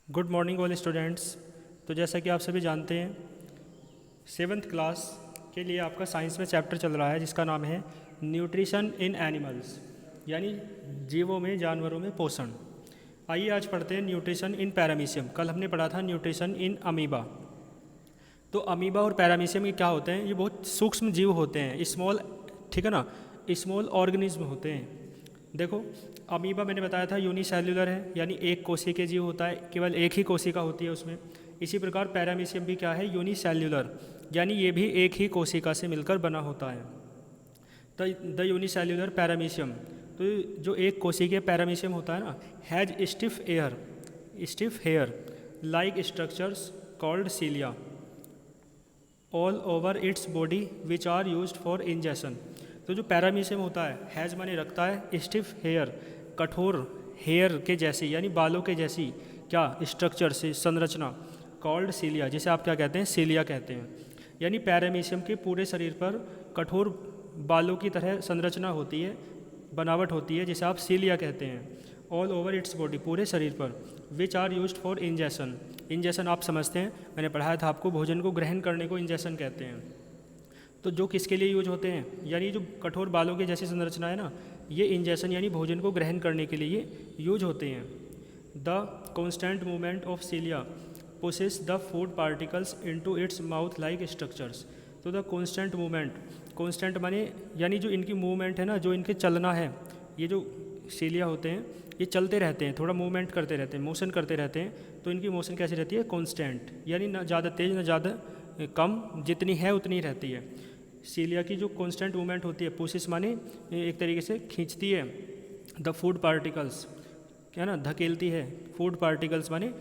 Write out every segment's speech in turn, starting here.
Good morning all students. तो जैसा कि आप सभी जानते हैं, 7th क्लास के लिए आपका साइंस में चैप्टर चल रहा है जिसका नाम है न्यूट्रिशन इन एनिमल्स, यानी जीवों में, जानवरों में पोषण। आइए आज पढ़ते हैं न्यूट्रिशन इन पैरामीशियम। कल हमने पढ़ा था न्यूट्रिशन इन अमीबा। तो अमीबा और पैरामीशियम ये क्या होते हैं? ये बहुत सूक्ष्म जीव होते हैं, स्मॉल, ठीक है ना, स्मॉल ऑर्गेनिज्म होते हैं। देखो, अमीबा मैंने बताया था यूनिसेल्युलर है, यानी एक कोशिकीय जीव होता है, केवल एक ही कोशिका होती है उसमें। इसी प्रकार पैरामीशियम भी क्या है? यूनिसेल्युलर, यानी ये भी एक ही कोशिका से मिलकर बना होता है। तो द यूनिसेल्युलर पैरामीशियम, तो जो एक कोशिकीय पैरामीशियम होता है ना, has stiff hair like structures called cilia all over its body which are used for injection. तो जो पैरामीशियम होता है, हैज माने रखता है, स्टिफ हेयर कठोर हेयर के जैसी, यानी बालों के जैसी क्या स्ट्रक्चर से संरचना, कॉल्ड सीलिया, जिसे आप क्या कहते हैं? सीलिया कहते हैं। यानी पैरामीशियम के पूरे शरीर पर कठोर बालों की तरह संरचना होती है, बनावट होती है, जिसे आप सीलिया कहते हैं। ऑल ओवर इट्स बॉडी, पूरे शरीर पर, which are used for injection. Injection आप समझते हैं, मैंने पढ़ाया था आपको, भोजन को ग्रहण करने को इंजेक्शन कहते हैं। तो जो किसके लिए यूज होते हैं? यानी जो कठोर बालों की जैसी संरचना है ना, ये इंजेक्शन यानी भोजन को ग्रहण करने के लिए यूज होते हैं। The constant movement of सीलिया pushes the food particles into its mouth like structures. तो द कॉन्स्टेंट मूवमेंट, कॉन्स्टेंट माने यानी जो इनकी मूवमेंट है ना, जो इनके चलना है, ये जो सीलिया होते हैं ये चलते रहते हैं, थोड़ा मूवमेंट करते रहते हैं, मोशन करते रहते हैं। तो इनकी मोशन कैसी रहती है? कॉन्स्टेंट, यानी ना ज़्यादा तेज़ ना ज़्यादा कम, जितनी है उतनी रहती है। सीलिया की जो कांस्टेंट मूवमेंट होती है, पुशिस माने एक तरीके से खींचती है, द फूड पार्टिकल्स, क्या ना, धकेलती है, फूड पार्टिकल्स माने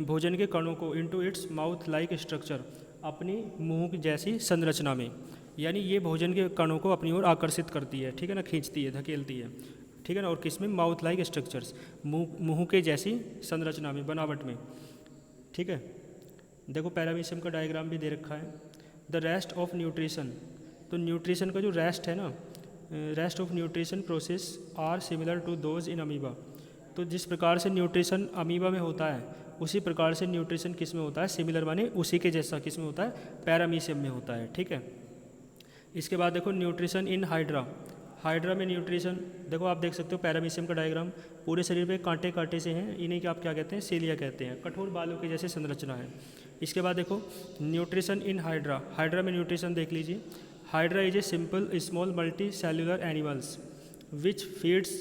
भोजन के कणों को, into its mouth like structure, अपनी मुंह जैसी संरचना में, यानी ये भोजन के कणों को अपनी ओर आकर्षित करती है, ठीक है ना, खींचती है, धकेलती है, ठीक है ना। और किस में? माउथ लाइक स्ट्रक्चर्स, मुंह के जैसी संरचना में, बनावट में, ठीक है। देखो पैरामीशियम का डायग्राम भी दे रखा है। द रेस्ट ऑफ न्यूट्रिशन, तो न्यूट्रिशन का जो रेस्ट है ना, rest of nutrition process are similar to those in amoeba. तो जिस प्रकार से न्यूट्रिशन अमीबा में होता है, उसी प्रकार से न्यूट्रिशन किस में होता है? सिमिलर माने उसी के जैसा किस में होता है? पैरामीशियम में होता है, ठीक है। इसके बाद देखो न्यूट्रिशन इन हाइड्रा। हाइड्रा में न्यूट्रिशन, देखो आप देख सकते हो पैरामीशियम का डायग्राम, पूरे शरीर पे कांटे कांटे से हैं, इन्हीं के आप क्या कहते हैं? सीलिया कहते हैं, कठोर बालों की जैसे संरचना है। इसके बाद देखो न्यूट्रिशन इन हाइड्रा। हाइड्रा में न्यूट्रिशन देख लीजिए। Hydra is a simple small multi cellular animals which feeds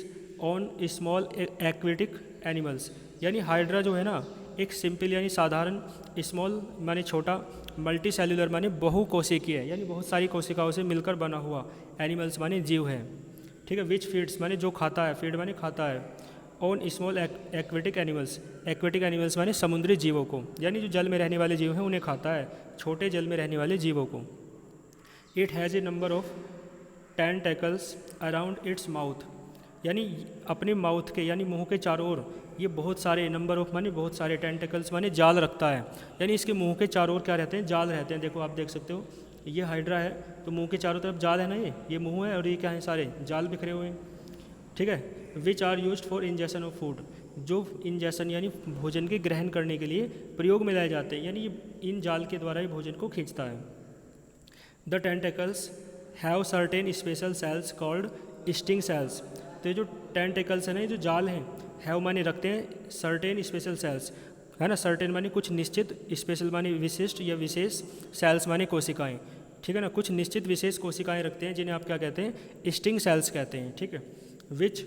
on small aquatic animals. यानी हाइड्रा जो है ना, एक सिंपल यानी साधारण, स्मॉल माने छोटा, मल्टी सेल्युलर माने बहुकोशिकीय है, यानी बहुत सारी कोशिकाओं से मिलकर बना हुआ, एनिमल्स माने जीव है, ठीक है। विच फीड्स माने जो खाता है, फीड माने खाता है, on small aquatic animals. Aquatic animals माने समुद्री जीवों को, यानी जो जल में रहने वाले जीव हैं उन्हें खाता है, छोटे जल में रहने वाले जीवों को। It has a number of tentacles around its mouth, यानी अपने माउथ के, यानी मुंह के चारों ओर ये बहुत सारे, नंबर ऑफ माने बहुत सारे, टेंटेकल्स माने जाल रखता है, यानी इसके मुंह के चारों ओर क्या रहते हैं? जाल रहते हैं। देखो आप देख सकते हो, ये हाइड्रा है तो मुंह के चारों तरफ जाल है ना, ये मुंह है और ये क्या है? सारे जाल बिखरे हुए हैं, ठीक है। Which are used for injection of food, जो इंजेक्शन यानी भोजन के ग्रहण करने के लिए प्रयोग में लाए जाते हैं, यानी ये इन जाल के द्वारा ही भोजन को खींचता है। The tentacles have certain special cells called sting cells. तो ये जो टेंटेकल्स है ना, ये जो जाल हैं, हैव माने रखते हैं, सर्टेन स्पेशल सेल्स, है ना, सर्टेन माने कुछ निश्चित, स्पेशल माने विशिष्ट या विशेष, सेल्स माने कोशिकाएं, ठीक है ना, कुछ निश्चित विशेष कोशिकाएं रखते हैं, जिन्हें आप क्या कहते हैं? स्टिंग सेल्स कहते हैं, ठीक है। Which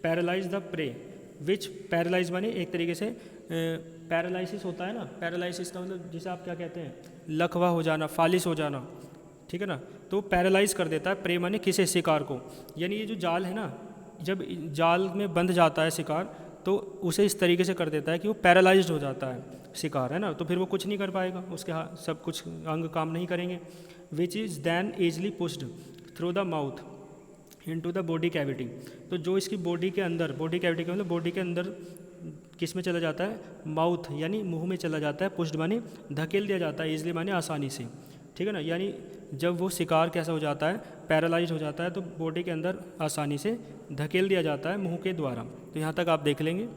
paralyse the prey, which paralyse माने एक तरीके से पैरालाइसिस होता है ना, पैरालाइसिस का मतलब जिसे आप क्या कहते हैं? लकवा हो जाना, फालिस हो जाना, ठीक है ना। तो पैरालाइज कर देता है, प्रे माने किसे? शिकार को। यानी ये जो जाल है ना, जब जाल में बंध जाता है शिकार, तो उसे इस तरीके से कर देता है कि वो पैरालाइज्ड हो जाता है शिकार, है ना, तो फिर वो कुछ नहीं कर पाएगा, उसके सब कुछ अंग काम नहीं करेंगे। Which is then easily pushed through the mouth into the body cavity. तो जो इसकी बॉडी के अंदर, बॉडी कैविटी का मतलब बॉडी के अंदर किस में चला जाता है? माउथ, यानी मुंह में चला जाता है। पुश्ड माने धकेल दिया जाता है, ईजली माने आसानी से, ठीक है ना। यानी जब वो शिकार कैसा हो जाता है? पैरालाइज हो जाता है, तो बॉडी के अंदर आसानी से धकेल दिया जाता है मुंह के द्वारा। तो यहाँ तक आप देख लेंगे।